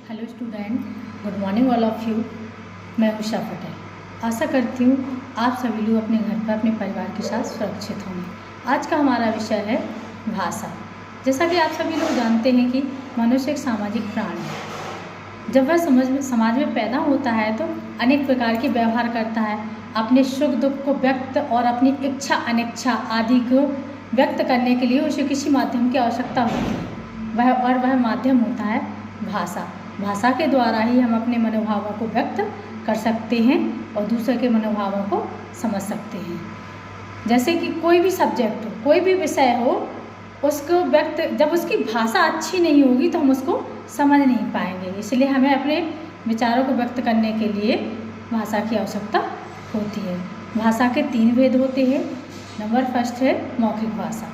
Hello student, good morning all of you. मैं उषा पटेल। आशा करती हूँ आप सभी लोग अपने घर पर अपने परिवार के साथ सुरक्षित होंगे। आज का हमारा विषय है भाषा। जैसा कि आप सभी लोग जानते हैं कि मनुष्य एक सामाजिक प्राणी है। जब वह समाज में पैदा होता है तो अनेक प्रकार के व्यवहार करता है। अपने सुख दुख को व्यक्त और अपनी इच्छा अनिच्छा आदि को व्यक्त करने के लिए उसे किसी माध्यम की आवश्यकता होती है। वह माध्यम होता है भाषा। भाषा के द्वारा ही हम अपने मनोभावों को व्यक्त कर सकते हैं और दूसरे के मनोभावों को समझ सकते हैं। जैसे कि कोई भी सब्जेक्ट हो, कोई भी विषय हो, उसको जब उसकी भाषा अच्छी नहीं होगी तो हम उसको समझ नहीं पाएंगे। इसलिए हमें अपने विचारों को व्यक्त करने के लिए भाषा की आवश्यकता होती है। भाषा के 3 भेद होते हैं। नंबर फर्स्ट है मौखिक भाषा।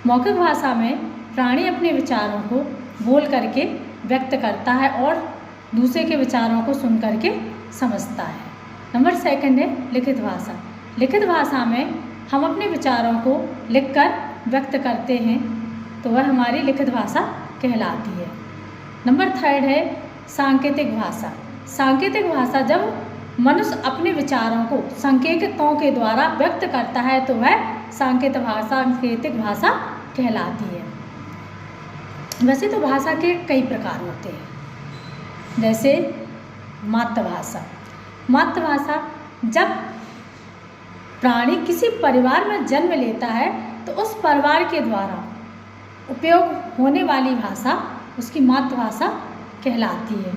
मौखिक भाषा में प्राणी अपने विचारों को बोल करके व्यक्त करता है और दूसरे के विचारों को सुन करके समझता है। नंबर सेकंड है लिखित भाषा। लिखित भाषा में हम अपने विचारों को लिखकर व्यक्त करते हैं तो वह हमारी लिखित भाषा कहलाती है। नंबर थर्ड है सांकेतिक भाषा। सांकेतिक भाषा जब मनुष्य अपने विचारों को संकेतों के द्वारा व्यक्त करता है तो वह सांकेतिक भाषा कहलाती है। वैसे तो भाषा के कई प्रकार होते हैं, जैसे मातृभाषा। मातृभाषा जब प्राणी किसी परिवार में जन्म लेता है तो उस परिवार के द्वारा उपयोग होने वाली भाषा उसकी मातृभाषा कहलाती है।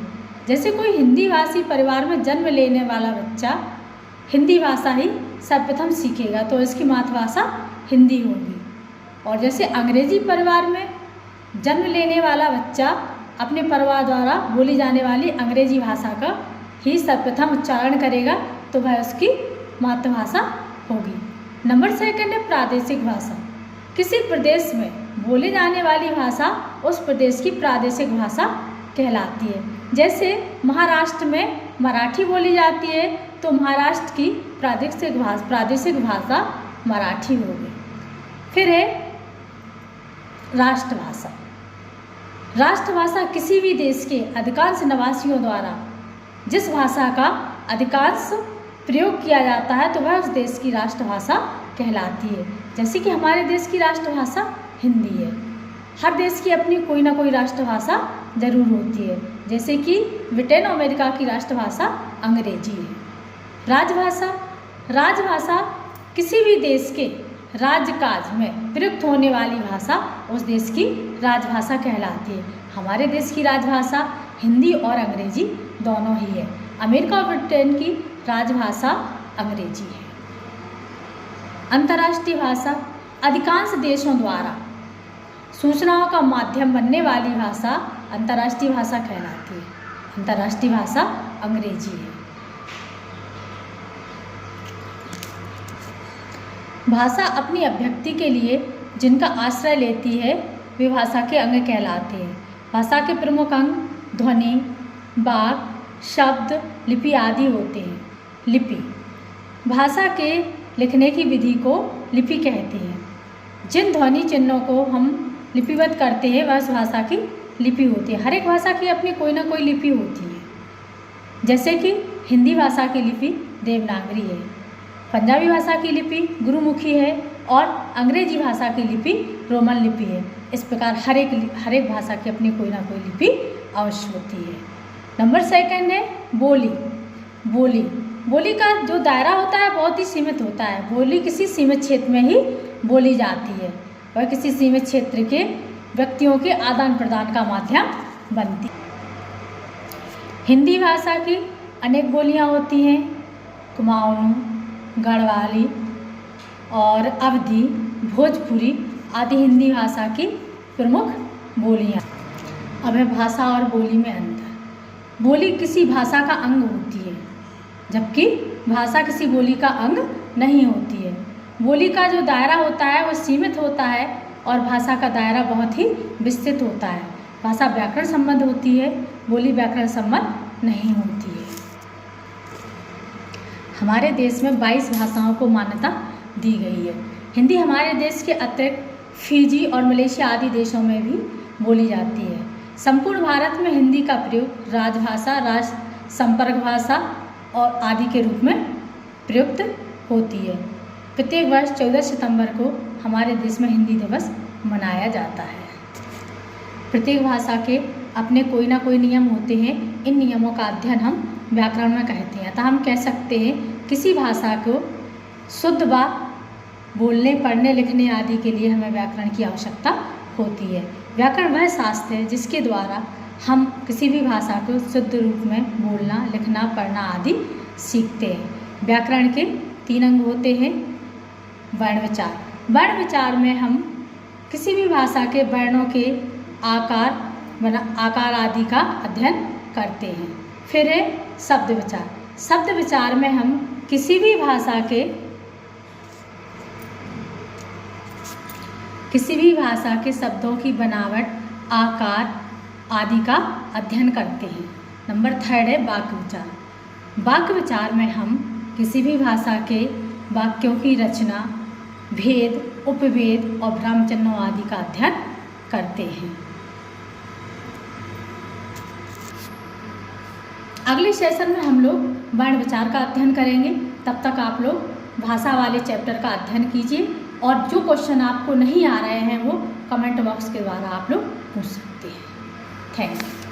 जैसे कोई हिंदी भाषी परिवार में जन्म लेने वाला बच्चा हिंदी भाषा ही सर्वप्रथम सीखेगा तो इसकी मातृभाषा हिंदी होगी। और जैसे अंग्रेजी परिवार में जन्म लेने वाला बच्चा अपने परिवार द्वारा बोली जाने वाली अंग्रेजी भाषा का ही सर्वप्रथम उच्चारण करेगा तो वह उसकी मातृभाषा होगी। नंबर सेकंड है प्रादेशिक भाषा। किसी प्रदेश में बोली जाने वाली भाषा उस प्रदेश की प्रादेशिक भाषा कहलाती है। जैसे महाराष्ट्र में मराठी बोली जाती है तो महाराष्ट्र की प्रादेशिक भाषा मराठी होगी। फिर है राष्ट्रभाषा। राष्ट्रभाषा किसी भी देश के अधिकांश निवासियों द्वारा जिस भाषा का अधिकांश प्रयोग किया जाता है तो वह उस देश की राष्ट्रभाषा कहलाती है। जैसे कि हमारे देश की राष्ट्रभाषा हिंदी है। हर देश की अपनी कोई ना कोई राष्ट्रभाषा जरूर होती है। जैसे कि ब्रिटेन अमेरिका की राष्ट्रभाषा अंग्रेजी है। राजभाषा। राजभाषा किसी भी देश के राजकाज में प्रयुक्त होने वाली भाषा उस देश की राजभाषा कहलाती है। हमारे देश की राजभाषा हिंदी और अंग्रेजी दोनों ही है। अमेरिका और ब्रिटेन की राजभाषा अंग्रेजी है। अंतर्राष्ट्रीय भाषा। अधिकांश देशों द्वारा सूचनाओं का माध्यम बनने वाली भाषा अंतर्राष्ट्रीय भाषा कहलाती है। अंतर्राष्ट्रीय भाषा अंग्रेजी है। भाषा अपनी अभिव्यक्ति के लिए जिनका आश्रय लेती है वे भाषा के अंग कहलाते हैं। भाषा के प्रमुख अंग ध्वनि, वाक्य, शब्द, लिपि आदि होते हैं। लिपि। भाषा के लिखने की विधि को लिपि कहते हैं। जिन ध्वनि चिन्हों को हम लिपिबद्ध करते हैं वह उस भाषा की लिपि होती है। हर एक भाषा की अपनी कोई ना कोई लिपि होती है। जैसे कि हिंदी भाषा की लिपि देवनागरी है, पंजाबी भाषा की लिपि गुरुमुखी है और अंग्रेजी भाषा की लिपि रोमन लिपि है। इस प्रकार हर एक भाषा की अपनी कोई ना कोई लिपि अवश्य होती है। नंबर सेकंड है बोली। बोली का जो दायरा होता है बहुत ही सीमित होता है। बोली किसी सीमित क्षेत्र में ही बोली जाती है। वह किसी सीमित क्षेत्र के व्यक्तियों के आदान प्रदान का माध्यम बनती है। हिंदी भाषा की अनेक बोलियां होती हैं। कुमाऊनी, गढ़वाली और अवधी, भोजपुरी आदि हिंदी भाषा की प्रमुख बोलियां। अब है भाषा और बोली में अंतर। बोली किसी भाषा का अंग होती है जबकि भाषा किसी बोली का अंग नहीं होती है। बोली का जो दायरा होता है वो सीमित होता है और भाषा का दायरा बहुत ही विस्तृत होता है। भाषा व्याकरण संबद्ध होती है, बोली व्याकरण संबद्ध नहीं होती है। हमारे देश में 22 भाषाओं को मान्यता दी गई है। हिंदी हमारे देश के अतिरिक्त फिजी और मलेशिया आदि देशों में भी बोली जाती है। संपूर्ण भारत में हिंदी का प्रयोग राजभाषा, राज संपर्क भाषा और आदि के रूप में प्रयुक्त होती है। प्रत्येक वर्ष 14 सितंबर को हमारे देश में हिंदी दिवस मनाया जाता है। प्रत्येक भाषा के अपने कोई ना कोई नियम होते हैं। इन नियमों का अध्ययन हम व्याकरण में कहते हैं। अतः हम कह सकते हैं किसी भाषा को शुद्ध व बोलने, पढ़ने, लिखने आदि के लिए हमें व्याकरण की आवश्यकता होती है। व्याकरण वह शास्त्र है जिसके द्वारा हम किसी भी भाषा को शुद्ध रूप में बोलना, लिखना, पढ़ना आदि सीखते हैं। व्याकरण के 3 अंग होते हैं। वर्ण विचार। वर्ण विचार में हम किसी भी भाषा के वर्णों के आकार आदि का अध्ययन करते हैं। फिर है शब्द विचार। शब्द विचार में हम किसी भी भाषा के शब्दों की बनावट, आकार आदि का अध्ययन करते हैं। नंबर 3 है वाक्य विचार। वाक्य विचार में हम किसी भी भाषा के वाक्यों की रचना, भेद, उपभेद और भ्रम चिन्हों आदि का अध्ययन करते हैं। अगले सेशन में हम लोग वर्ण विचार का अध्ययन करेंगे। तब तक आप लोग भाषा वाले चैप्टर का अध्ययन कीजिए और जो क्वेश्चन आपको नहीं आ रहे हैं वो कमेंट बॉक्स के द्वारा आप लोग पूछ सकते हैं। Thank you.